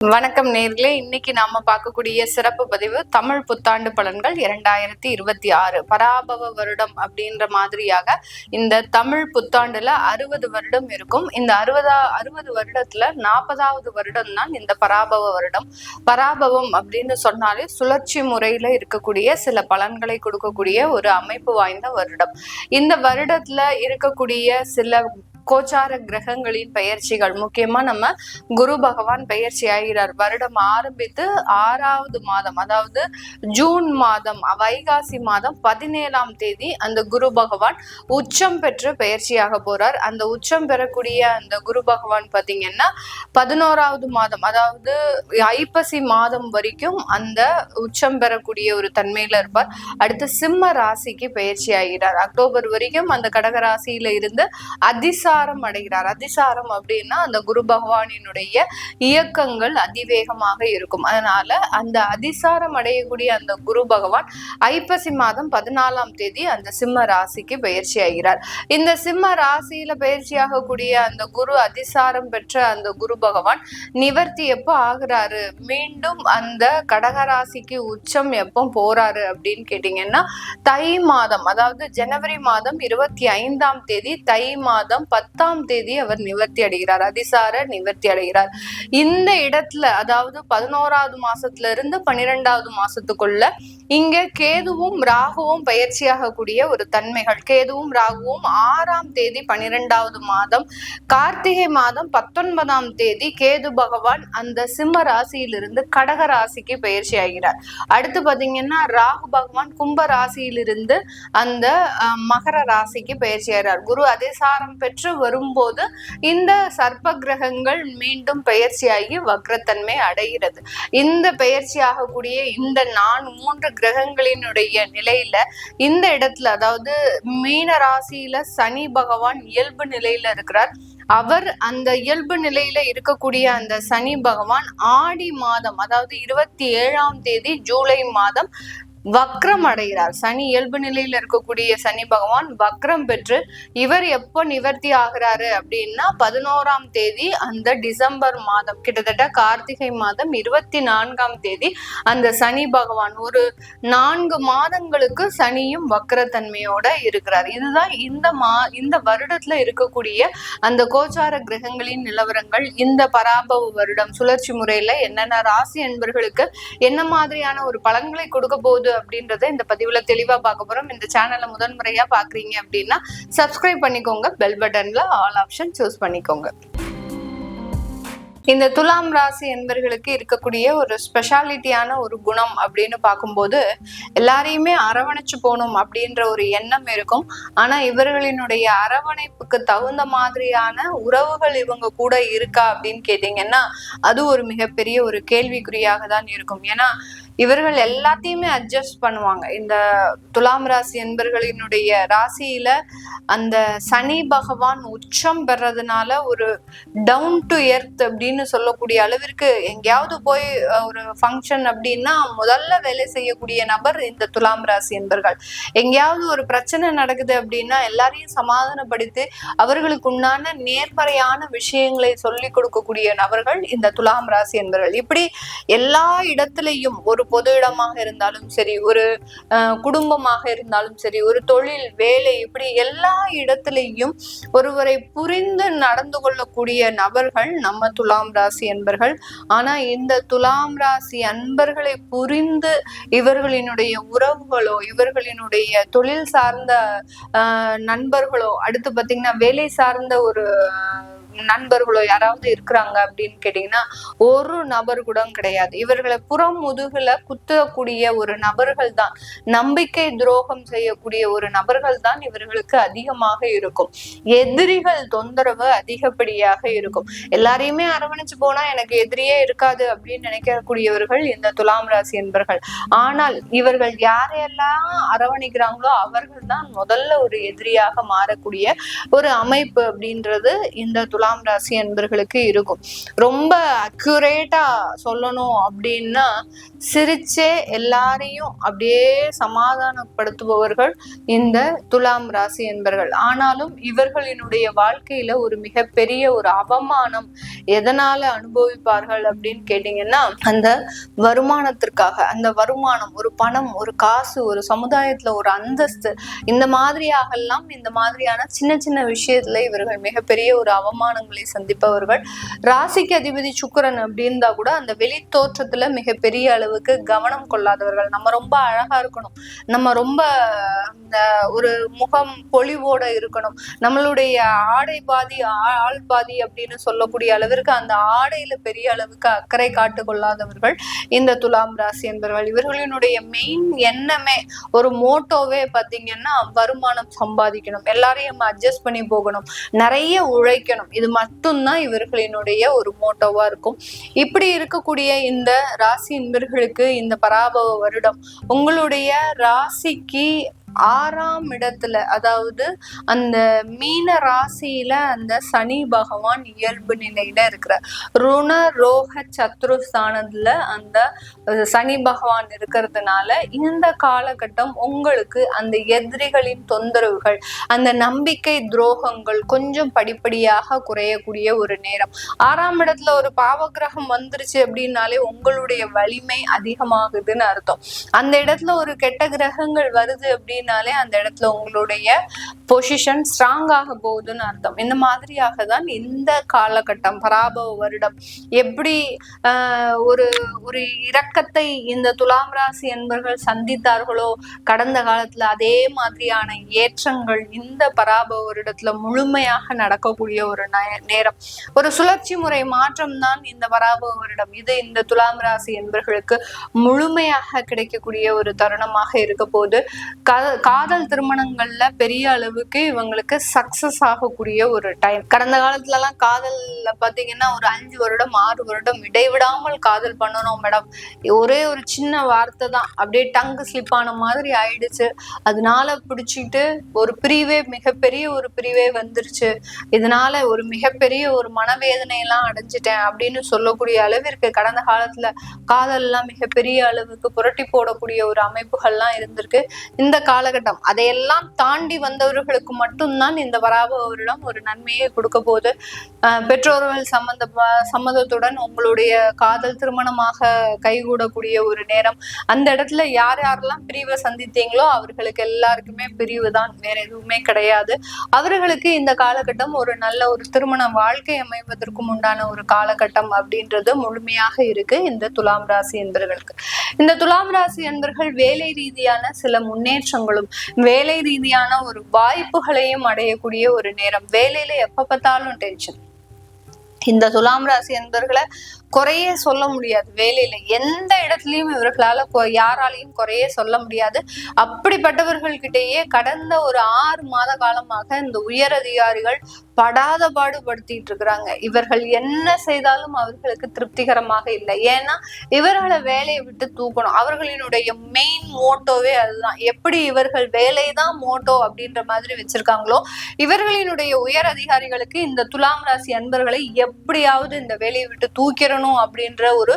வணக்கம் நேர்களே, இன்னைக்கு நாம பார்க்கக்கூடிய சிறப்பு பதிவு தமிழ் புத்தாண்டு பலன்கள் 2026 பராபவ வருடம் அப்படின்ற மாதிரியாக இந்த தமிழ் புத்தாண்டுல 60 வருடம் இருக்கும். இந்த 60 வருடத்துல 40வது வருடம் தான் இந்த பராபவ வருடம். பராபவம் அப்படின்னு சொன்னாலே சுழற்சி முறையில இருக்கக்கூடிய சில பலன்களை கொடுக்கக்கூடிய ஒரு அமைப்பு வாய்ந்த வருடம். இந்த வருடத்துல இருக்கக்கூடிய சில கோச்சார கிரகங்களின் பெயர்ச்சிகள், முக்கியமா நம்ம குரு பகவான் பெயர்ச்சி ஆகிறார். வருடம் ஆரம்பித்து 6வது மாதம், அதாவது ஜூன் மாதம், வைகாசி மாதம் 17ஆம் தேதி அந்த குரு பகவான் உச்சம் பெற்று பெயர்ச்சியாக போறார். அந்த உச்சம் பெறக்கூடிய அந்த குரு பகவான் பாத்தீங்கன்னா 11வது மாதம், அதாவது ஐப்பசி மாதம் வரைக்கும் அந்த உச்சம் பெறக்கூடிய ஒரு தன்மையில இருப்பார். அடுத்து சிம்ம ராசிக்கு பெயர்ச்சி ஆகிறார். அக்டோபர் வரைக்கும் அந்த கடக ராசியில இருந்து அதிசாரம் அடைகிறார். அதிசாரம் அப்படின்னா அந்த குரு பகவானினுடைய இயக்கங்கள் அதிவேகமாக இருக்கும். அதனால அந்த அதிசாரம் அடையக்கூடிய அந்த குரு பகவான் ஐப்பசி மாதம் 14ஆம் தேதி அந்த சிம்ம ராசிக்கு பயிற்சி ஆகிறார். இந்த சிம்ம ராசியில பயிற்சியாகக்கூடிய அந்த குரு, அதிசாரம் பெற்ற அந்த குரு பகவான் நிவர்த்தி எப்போ ஆகுறாரு, மீண்டும் அந்த கடகராசிக்கு உச்சம் எப்போ போறாரு அப்படின்னு கேட்டீங்கன்னா தை மாதம், அதாவது ஜனவரி மாதம் 25ஆம் தேதி, தை மாதம் 10ஆம் தேதி அவர் நிவர்த்தி அடைகிறார், அதிசார நிவர்த்தி அடைகிறார். இந்த இடத்துல, அதாவது 11வது மாசத்துல இருந்து 12வது மாசத்துக்குள்ள இங்க கேதுவும் ராகுவும் பயிற்சியாகக்கூடிய ஒரு தன்மைகள். கேதுவும் ராகுவும் 6ஆம் தேதி 12வது மாதம், கார்த்திகை மாதம் 19ஆம் தேதி கேது பகவான் அந்த சிம்ம ராசியிலிருந்து கடக ராசிக்கு பயிற்சி ஆகிறார். அடுத்து பாத்தீங்கன்னா ராகு பகவான் கும்ப ராசியிலிருந்து அந்த மகர ராசிக்கு பயிற்சி ஆகிறார். குரு அதிசாரம் பெற்று வரும்போது இந்த சர்ப்ப கிரகங்கள் மீண்டும் பெயர்ச்சியாகி வக்ரத்தன்மை அடைகிறது. இந்த பெயர்ச்சி ஆகக்கூடிய இந்த 3 கிரகங்களினுடைய நிலையில இந்த இடத்துல, அதாவது மீன ராசியில சனி பகவான் இயல்பு நிலையில இருக்கிறார். அவர் அந்த இயல்பு நிலையில இருக்கக்கூடிய அந்த சனி பகவான் ஆடி மாதம், அதாவது 27ஆம் தேதி ஜூலை மாதம் வக்ரம் அடைகிறார். சனி இயல்பு நிலையில இருக்கக்கூடிய சனி பகவான் வக்ரம் பெற்று இவர் எப்போ நிவர்த்தி ஆகிறாரு அப்படின்னா 11ஆம் தேதி அந்த டிசம்பர் மாதம், கிட்டத்தட்ட கார்த்திகை மாதம் 24ஆம் தேதி அந்த சனி பகவான் ஒரு 4 மாதங்களுக்கு சனியும் வக்ரத்தன்மையோட இருக்கிறார். இதுதான் இந்த வருடத்துல இருக்கக்கூடிய அந்த கோச்சார கிரகங்களின் நிலவரங்கள். இந்த பராபவ வருடம் சுழற்சி முறையில என்னென்ன ராசி என்பர்களுக்கு என்ன மாதிரியான ஒரு பலன்களை கொடுக்க போகுது அப்படின்றத இந்த பதிவுல தெளிவா பார்க்க போறோம். இந்த சேனலை முதன்முறையா பாக்குறீங்க அப்படின்னா சப்ஸ்கிரைப் பண்ணிக்கோங்க, பெல் பட்டன்ல ஆல் ஆப்ஷன் சூஸ் பண்ணிக்கோங்க. இந்த துலாம் ராசி என்பர்களுக்கு இருக்கக்கூடிய ஒரு ஸ்பெஷாலிட்டியான ஒரு குணம் அப்படின்னு பார்க்கும்போது எல்லாரையுமே அரவணைச்சு போகணும் அப்படின்ற ஒரு எண்ணம் இருக்கும். ஆனா இவர்களினுடைய அரவணைப்புக்கு தகுந்த மாதிரியான உறவுகள் இவங்க கூட இருக்கா அப்படின்னு கேட்டீங்கன்னா அது ஒரு மிகப்பெரிய ஒரு கேள்விக்குறியாக தான் இருக்கும். ஏன்னா இவர்கள் எல்லாத்தையுமே அட்ஜஸ்ட் பண்ணுவாங்க. இந்த துலாம் ராசி என்பர்களினுடைய ராசியில அந்த சனி பகவான் உச்சம் பெறதுனால ஒரு டவுன் டு எர்த் அப்படின்னு சொல்லக்கூடிய அளவிற்கு எங்கேயாவது போய் ஒரு ஃபங்க்ஷன் அப்படின்னா முதல்ல வேலை செய்யக்கூடிய நபர் இந்த துலாம் ராசி என்பர்கள். எங்கேயாவது ஒரு பிரச்சனை நடக்குது அப்படின்னா எல்லாரையும் சமாதானப்படுத்தி அவர்களுக்கு உண்டான நேர்மறையான விஷயங்களை சொல்லி கொடுக்கக்கூடிய நபர்கள் இந்த துலாம் ராசி என்பர்கள். இப்படி எல்லா இடத்திலையும், ஒரு பொது இடமாக இருந்தாலும் சரி, ஒரு குடும்பமாக இருந்தாலும் சரி, ஒரு தொழில், வேலை, இப்படி எல்லா இடத்திலையும் ஒருவரை புரிந்து நடந்து கொள்ளக்கூடிய நபர்கள் நம்ம துலாம் ராசி அன்பர்கள். ஆனா இந்த துலாம் ராசி அன்பர்களை புரிந்து இவர்களினுடைய உறவுகளோ, இவர்களினுடைய தொழில் சார்ந்த நண்பர்களோ, அடுத்து பாத்தீங்கன்னா வேலை சார்ந்த ஒரு நண்பர்களோ யாராவது இருக்கிறாங்க அப்படின்னு கேட்டீங்கன்னா ஒரு நபர் கூட கிடையாது. இவர்களை புறம் முதுகுல குத்தக்கூடிய ஒரு நபர்கள் தான், நம்பிக்கை துரோகம் செய்யக்கூடிய ஒரு நபர்கள் தான் இவர்களுக்கு அதிகமாக இருக்கும். எதிரிகள் தொந்தரவு அதிகப்படியாக இருக்கும். எல்லாரையுமே அரவணைச்சு போனா எனக்கு எதிரியே இருக்காது அப்படின்னு நினைக்கக்கூடியவர்கள் இந்த துலாம் ராசி என்பர்கள். ஆனால் இவர்கள் யாரையெல்லாம் அரவணைக்கிறாங்களோ அவர்கள் தான் முதல்ல ஒரு எதிரியாக மாறக்கூடிய ஒரு அமைப்பு அப்படின்றது இந்த துலாம் ராசி அன்பர்களுக்கு இருக்கும். ரொம்ப அக்யூரேட்டா சொல்லணும் அப்படின்னா சிரிச்சே எல்லாரையும் அப்படியே சமாதானப்படுத்துபவர்கள் இந்த துலாம் ராசி என்பர்கள். ஆனாலும் இவர்களினுடைய வாழ்க்கையில ஒரு மிகப்பெரிய ஒரு அவமானம் எதனால அனுபவிப்பார்கள் அப்படின்னு கேட்டீங்கன்னா, அந்த வருமானத்திற்காக, அந்த வருமானம், ஒரு பணம், ஒரு காசு, ஒரு சமுதாயத்துல ஒரு அந்தஸ்து, இந்த மாதிரியாக எல்லாம் இந்த மாதிரியான சின்ன சின்ன விஷயத்துல இவர்கள் மிகப்பெரிய ஒரு அவமானங்களை சந்திப்பவர்கள். ராசிக்கு அதிபதி சுக்கிரன் அப்படின்னா கூட அந்த வெளி தோற்றத்துல மிகப்பெரிய அளவுக்கு கவனம் கொள்ளாதவர்கள். நம்ம ரொம்ப அழகா இருக்கணும், நம்ம ரொம்ப ஒரு முகம் பொலிவோட இருக்கணும், நம்மளுடைய ஆடை பாதி ஆள் பாதி அப்படின்னு சொல்லக்கூடிய அளவிற்கு அந்த ஆடையில பெரிய அளவுக்கு அக்கறை காட்டு கொள்ளாதவர்கள் இந்த துலாம் ராசி என்பவர்கள். இவர்களினுடைய மெயின் எண்ணமே, ஒரு மோட்டோவே பாத்தீங்கன்னா வருமானம் சம்பாதிக்கணும், எல்லாரையும் அட்ஜஸ்ட் பண்ணி போகணும், நிறைய உழைக்கணும், இது மட்டும்தான் இவர்களினுடைய ஒரு மோட்டோவா இருக்கும். இப்படி இருக்கக்கூடிய இந்த ராசி என்பர்களுக்கு இந்த பராபவ வருடம் உங்களுடைய ராசிக்கு 6ஆம் இடத்துல, அதாவது அந்த மீன ராசியில அந்த சனி பகவான் இயல்பு நிலையில இருக்கிற ருண ரோக சத்ருஸ்தானத்துல அந்த சனி பகவான் இருக்கிறதுனால இந்த காலகட்டம் உங்களுக்கு அந்த எதிரிகளின் தொந்தரவுகள், அந்த நம்பிக்கை துரோகங்கள் கொஞ்சம் படிப்படியாக குறையக்கூடிய ஒரு நேரம். 6ஆம் இடத்துல ஒரு பாவகிரகம் வந்துருச்சு அப்படின்னாலே உங்களுடைய வலிமை அதிகமாகுதுன்னு அர்த்தம். அந்த இடத்துல ஒரு கெட்ட கிரகங்கள் வருது அப்படின்னு அந்த இடத்துல உங்களுடைய பொசிஷன் ஸ்ட்ராங் ஆக போகுதுன்னு அர்த்தம். இந்த மாதிரியாக தான் இந்த காலகட்டம் பராபவ வருடம் எப்படி ஒரு ஒரு இரக்கத்தை இந்த துலாம் ராசி என்பர்கள் சந்தித்தார்களோ கடந்த காலத்துல, அதே மாதிரியான ஏற்றங்கள் இந்த பராபவ வருடத்துல முழுமையாக நடக்கக்கூடிய ஒரு நேரம். ஒரு சுழற்சி முறை மாற்றம் தான் இந்த பராபவ வருடம். இது இந்த துலாம் ராசி என்பர்களுக்கு முழுமையாக கிடைக்கக்கூடிய ஒரு தருணமாக இருக்க போது. காதல் திருமணங்கள்ல பெரிய அளவுக்கு இவங்களுக்கு சக்சஸ் ஆகக்கூடிய ஒரு டைம். கடந்த காலத்துல எல்லாம் காதல்ல பாத்தீங்கன்னா ஒரு 5 வருடம் 6 வருடம் இடைவிடாமல் காதல் பண்ணணும் மேடம், ஒரே ஒரு சின்ன வார்த்தை தான் அப்படியே டங்கு ஸ்லிப் ஆன மாதிரி ஆயிடுச்சு, அதனால பிடிச்சிட்டு ஒரு பிரிவே, மிகப்பெரிய ஒரு பிரிவே வந்துருச்சு, இதனால ஒரு மிகப்பெரிய ஒரு மனவேதனை எல்லாம் அடைஞ்சிட்டேன் அப்படின்னு சொல்லக்கூடிய அளவிற்கு கடந்த காலத்துல காதல் எல்லாம் மிகப்பெரிய அளவுக்கு புரட்டி போடக்கூடிய ஒரு அமைப்புகள்லாம் இருந்திருக்கு. இந்த காலகட்டம் அதையெல்லாம் தாண்டி வந்தவர்களுக்கு மட்டும்தான் இந்த பராபவ வருடம் ஒரு நன்மையை கொடுக்க போது. பெற்றோர்கள் சம்மதத்துடன் உங்களுடைய காதல் திருமணமாக கைகூடக்கூடிய ஒரு நேரம். அந்த இடத்துல யார் யாரெல்லாம் பிரிவை சந்தித்தீங்களோ அவர்களுக்கு எல்லாருக்குமே பிரிவு தான், வேற எதுவுமே கிடையாது. அவர்களுக்கு இந்த காலகட்டம் ஒரு நல்ல ஒரு திருமண வாழ்க்கை அமைவதற்கும் உண்டான ஒரு காலகட்டம் அப்படின்றது முழுமையாக இருக்கு இந்த துலாம் ராசி என்பவர்களுக்கு. இந்த துலாம் ராசி என்பவர்கள் வேலை ரீதியான சில முன்னேற்றங்களும் வேலை ரீதியான ஒரு வாய்ப்புகளையும் அடையக்கூடிய ஒரு நேரம். வேலையில எப்ப பார்த்தாலும் டென்ஷன். இந்த துலாம் ராசி என்பவர்களை குறைய சொல்ல முடியாது. வேலையில எந்த இடத்துலயும் இவர்களால யாராலையும் குறைய சொல்ல முடியாது. அப்படிப்பட்டவர்கள்கிட்டயே கடந்த ஒரு 6 மாத காலமாக இந்த உயர் அதிகாரிகள் படாத பாடுபடுத்திட்டு இருக்கிறாங்க. இவர்கள் என்ன செய்தாலும் அவர்களுக்கு திருப்திகரமாக இல்லை. ஏன்னா இவர்களை வேலையை விட்டு தூக்கணும். அவர்களினுடைய மெயின் மோட்டோவே அதுதான். எப்படி இவர்கள் வேலைதான் மோட்டோ அப்படின்ற மாதிரி வச்சிருக்காங்களோ இவர்களினுடைய உயர் அதிகாரிகளுக்கு இந்த துலாம் ராசி அன்பர்களை எப்படியாவது இந்த வேலையை விட்டு தூக்கிறணும் அப்படின்ற ஒரு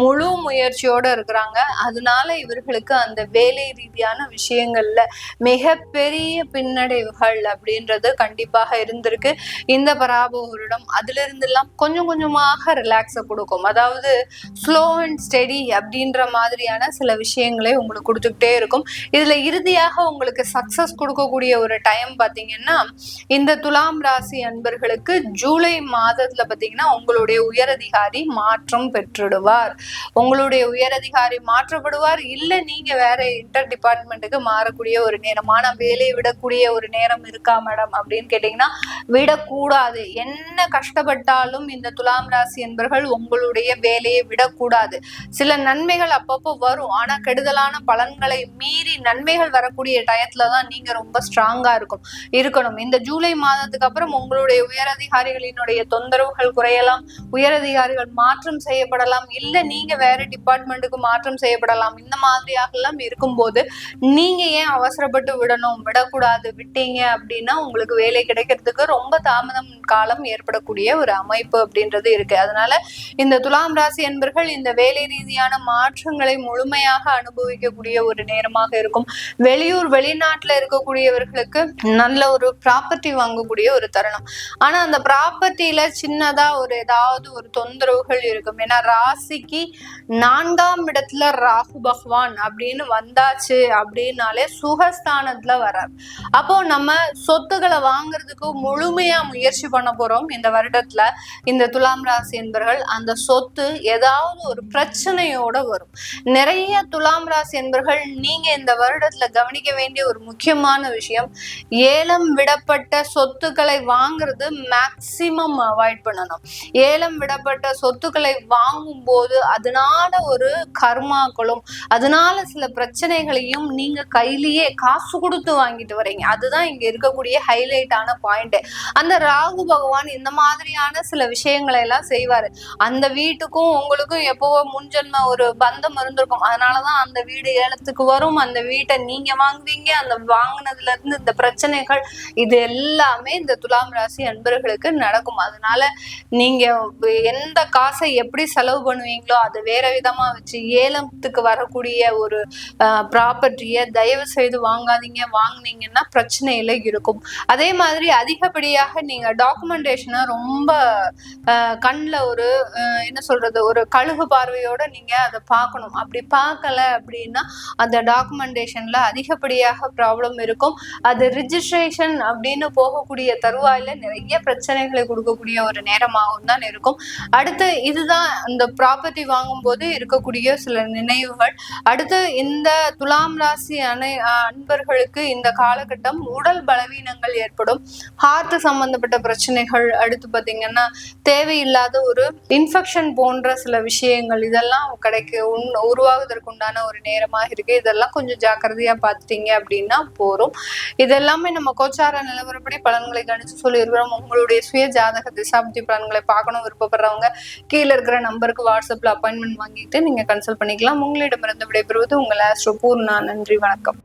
முழு முயற்சியோட இருக்கிறாங்க. அதனால இவர்களுக்கு அந்த வேலை ரீதியான விஷயங்கள்ல மிகப்பெரிய பின்னடைவுகள் அப்படின்றது கண்டிப்பாக இருந்திருக்கு இந்த பராபவரிடம். அதுல இருந்து எல்லாம் கொஞ்சம் கொஞ்சமாக ரிலாக்ஸ கொடுக்கும். அதாவது ஸ்லோ அண்ட் ஸ்டெடி அப்படின்ற மாதிரியான சில விஷயங்களை உங்களுக்கு கொடுத்துக்கிட்டே இருக்கும். இதுல இறுதியாக உங்களுக்கு சக்சஸ் கொடுக்கக்கூடிய ஒரு டைம் பாத்தீங்கன்னா இந்த துலாம் ராசி அன்பர்களுக்கு ஜூலை மாதத்துல பாத்தீங்கன்னா உங்களுடைய உயரதிகாரி மாற்றம் பெற்றுடுவார். உங்களுடைய உயரதிகாரி மாற்றப்படுவார், இல்ல நீங்க வேற இன்டர் டிபார்ட்மெண்ட்டுக்கு மாறக்கூடிய ஒரு நேரம். ஆனா வேலையை விடக்கூடிய ஒரு நேரம் இருக்கா மேடம் அப்படின்னு கேட்டீங்கன்னா விடக்கூடாது. என்ன கஷ்டப்பட்டாலும் இந்த துலாம் ராசி என்பவர்கள் உங்களுடைய வேலையை விடக்கூடாது. சில நன்மைகள் அப்பப்போ வரும், ஆனா கெடுதலான பலன்களை மீறி நன்மைகள் வரக்கூடிய டயத்துலதான் நீங்க ரொம்ப ஸ்ட்ராங்கா இருக்கணும். இந்த ஜூலை மாதத்துக்கு அப்புறம் உங்களுடைய உயரதிகாரிகளினுடைய தொந்தரவுகள் குறையலாம், உயரதிகாரிகள் மாற்றம் செய்யப்படலாம், இல்ல நீங்க வேற டிபார்ட்மெண்ட்டுக்கு மாற்றம் செய்யப்படலாம். இந்த மாதிரியாக எல்லாம் இருக்கும்போது நீங்க ஏன் அவசரப்பட்டு விடணும்? விடக்கூடாது. விட்டீங்க அப்படின்னா உங்களுக்கு வேலை கிடைக்கிறதுக்கு ரொம்ப தாமதம் காலம் ஏற்படக்கூடிய ஒரு அமைப்பு அப்படின்றது இருக்கு. அதனால இந்த துலாம் ராசி என்பர்கள் இந்த வேலை ரீதியான மாற்றங்களை முழுமையாக அனுபவிக்கக்கூடிய ஒரு நேரமாக இருக்கும். வெளியூர் வெளிநாட்டுல இருக்கக்கூடியவர்களுக்கு நல்ல ஒரு ப்ராப்பர்ட்டி வாங்கக்கூடிய ஒரு தருணம். ஆனா அந்த ப்ராப்பர்ட்டியில சின்னதா ஒரு ஏதாவது ஒரு தொந்தரவுகள் இருக்கும். ஏன்னா ராசிக்கு 4ஆம் இடத்துல ராகு பகவான் அப்படின்னு வந்தாச்சு அப்படின்னாலே சுகஸ்தானத்துல வர்றார். அப்போ நம்ம சொத்துக்களை வாங்குறதுக்கு முழுமையா முயற்சி பண்ண போறோம் இந்த வருடத்துல. இந்த துலாம் ராசி என்பர்கள் அந்த சொத்து ஏதாவது ஒரு பிரச்சனையோட வரும். நிறைய துலாம் ராசி என்பர்கள் நீங்க இந்த வருடத்துல கவனிக்க வேண்டிய ஒரு முக்கியமான விஷயம், ஏலம் விடப்பட்ட சொத்துக்களை வாங்குறது மேக்சிமம் அவாய்ட் பண்ணணும். ஏலம் விடப்பட்ட சொத்துக்களை வாங்கும் போது அதனால ஒரு கர்மாக்களும் அதனால சில பிரச்சனைகளையும் நீங்க கையிலேயே காசு கொடுத்து வாங்கிட்டு வரீங்க. அதுதான் இங்க இருக்கக்கூடிய ஹைலைட்டான பாயிண்ட். அந்த ராகு பகவான் இந்த மாதிரியான சில விஷயங்களை எல்லாம் செய்வாரு. அந்த வீட்டுக்கும் உங்களுக்கும் எப்பவோ முன்ஜென்ம ஒரு பந்தம் இருந்திருக்கும். அதனாலதான் அந்த வீடு ஏலத்துக்கு வரும். அந்த வீட்டை நீங்க வாங்குவீங்க. அந்த வாங்கினதுல இருந்து இந்த பிரச்சனைகள் இது எல்லாமே இந்த துலாம் ராசி அன்பர்களுக்கு நடக்கும். அதனால நீங்க எந்த காசை எப்படி செலவு பண்ணுவீங்களோ அது வேற விதமா வச்சு ஏலத்துக்கு வரக்கூடிய ஒரு ப்ராப்பர்ட்டியை தயவு செய்து வாங்காதீங்க. வாங்கினீங்கன்னா பிரச்சனையில இருக்கும். அதே மாதிரி அதிகப்படியாக நீங்க டாக்குமெண்டேஷனை ரொம்ப கண்ணில் ஒரு என்ன சொல்றது ஒரு கழுகு பார்வையோட நீங்க அதை பார்க்கணும். அப்படி பார்க்கல அப்படின்னா அந்த டாக்குமெண்டேஷன்ல அதிகப்படியாக ப்ராப்ளம் இருக்கும். அது ரிஜிஸ்ட்ரேஷன் அப்படின்னு போகக்கூடிய தருவாயில நிறைய பிரச்சனைகளை கொடுக்கக்கூடிய ஒரு நேரமாகவும் தான் இருக்கும். அடுத்து இதுதான் இந்த ப்ராப்பர்ட்டி வாங்கும் போது இருக்கக்கூடிய சில நினைவுகள். அடுத்து இந்த துலாம் ராசி அன்பர்களுக்கு இந்த காலகட்டம் உடல் பலவீனங்கள் ஏற்படும். ஹார்ட் சம்பந்தப்பட்ட பிரச்சனைகள், அடுத்து பாத்தீங்கன்னா தேவையில்லாத ஒரு இன்ஃபெக்ஷன் போன்ற சில விஷயங்கள் இதெல்லாம் உருவாகுவதற்கு உண்டான ஒரு நேரமாக இருக்கு. இதெல்லாம் கொஞ்சம் ஜாக்கிரதையா பார்த்துட்டீங்க அப்படின்னா போறோம். இதெல்லாமே நம்ம கோச்சார நிலவரப்படி பலன்களை கணிச்சு சொல்லியிருக்கிறோம். உங்களுடைய சுய ஜாதக திசாபுத்தி பலன்களை பார்க்கணும் விருப்பப்படுறவங்க கீழே இருக்கிற நம்பருக்கு வாட்ஸ்அப்ல அப்பாயின்மெண்ட் வாங்கிட்டு நீங்க கன்சல்ட் பண்ணிக்கலாம். உங்களிடமிருந்து விடைபெறுவது உங்கள் ஆஸ்ட்ரோ பூர்ணா. நன்றி, வணக்கம்.